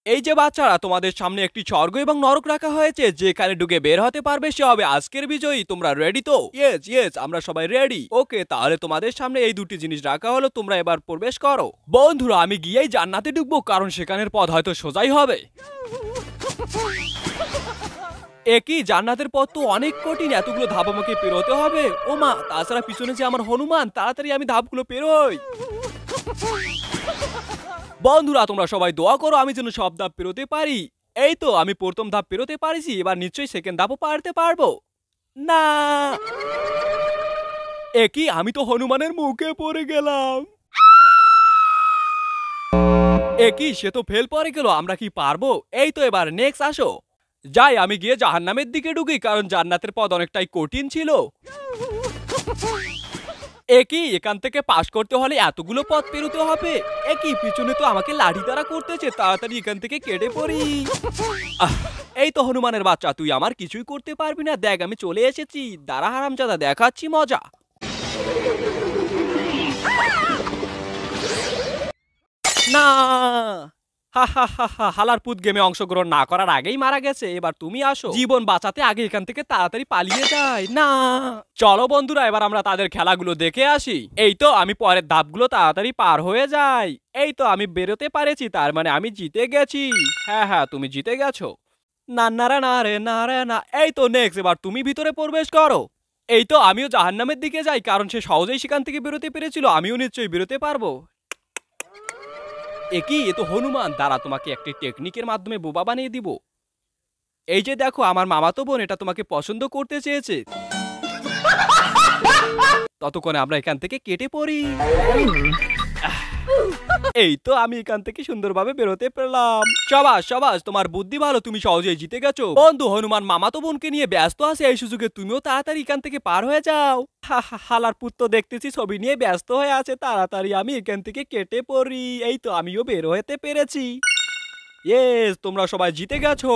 এই যে বাচ্চারা, তোমাদের সামনে একটি স্বর্গ এবং নরক রাখা হয়েছে, যেখানে ঢুকে বের হতে পারবে সে হবে আজকের বিজয়ী। তোমরা রেডি তো? ইয়েস ইয়েস, আমরা সবাই রেডি। ওকে, তাহলে তোমাদের সামনে এই দুটি জিনিস রাখা হলো, তোমরা এবার প্রবেশ করো। বন্ধুরা, আমি গিয়েই জান্নাতে ঢুকবো, কারণ সেখানের পথ হয়তো সোজাই হবে। একই জান্নাতের পথ তো অনেক কঠিন, এতগুলো ধাপ আমাকে পেরোতে হবে। ও মা, তাছাড়া পিছনে যে আমার হনুমান, তাড়াতাড়ি আমি ধাপগুলো পেরোই। বন্ধুরা, তোমরা সবাই দোয়া করো আমি যেন সব ধাপ পেরোতে পারি। এই তো আমি প্রথম ধাপ পেরোতে পারিছি, এবার নিশ্চয়ই সেকেন্ড ধাপও পারতে পারবো। না, একই আমি তো হনুমানের মুখে পড়ে গেলাম। একই সে তো ফেল পড়ে গেল, আমরা কি পারবো? এই তো এবার নেক্সট আসো। যাই, আমি গিয়ে জাহান্নামের দিকে ঢুকি, কারণ জান্নাতের পথ অনেকটাই কঠিন ছিল। একই এখান থেকে পাস করতে হলে এতগুলো পথ পেরোতে হবে। একই পিছনে তো আমাকে লাঠি দ্বারা করতেছে, তাড়াতাড়ি এখান থেকে কেটে পড়ি। এই তো হনুমানের বাচ্চা, তুই আমার কিছুই করতে পারবি না। দেখ আমি চলে এসেছি, দাঁড়া হারামজাদা, দেখাচ্ছি মজা। না, হা হা হা হা, হালার পুত গেমে অংশগ্রহণ না করার আগেই মারা গেছে। এবার তুমি আসো, জীবন বাঁচাতে আগে এখান থেকে তাড়াতাড়ি পালিয়ে যাই। না, চলো বন্ধুরা, এবার আমরা তাদের খেলাগুলো দেখে আসি। এই তো আমি পরের ধাপগুলো তাড়াতাড়ি পার হয়ে যাই। এই তো আমি বেরোতে পারেছি, তার মানে আমি জিতে গেছি। হ্যাঁ হ্যাঁ, তুমি জিতে গেছো। না না রে না রে না রে না। এই তো নেক্সট, এবার তুমি ভিতরে প্রবেশ করো। এই তো আমিও জাহান্নামের দিকে যাই, কারণ সে সহজেই সেখান থেকে বেরোতে পেরেছিল, আমিও নিশ্চয়ই বেরোতে পারবো। একই এ তো হনুমান, দ্বারা তোমাকে একটি টেকনিকের মাধ্যমে বোবা বানিয়ে দিব। এই যে দেখো, আমার মামাতো বোন এটা তোমাকে পছন্দ করতে চেয়েছে। ততক্ষণে আমরা এখান থেকে কেটে পড়ি। এই তো আমি এখান থেকে সুন্দরভাবে বেরোতে পেলাম। সবাস সবাস, তোমার বুদ্ধি ভালো, তুমি সহজেই জিতে গেছো। বন্ধু হনুমান মামাতো বোনকে নিয়ে ব্যস্ত আছে, এই সুযোগে তুমিও তাড়াতাড়ি এখান থেকে পার হয়ে যাও। হালার পুত্র দেখতেছি ছবি নিয়ে ব্যস্ত হয়ে আছে, তাড়াতাড়ি আমি এখান থেকে কেটে পড়ি। এই তো আমিও বের হতে পেরেছি। ইয়েস, তোমরা সবাই জিতে গেছো।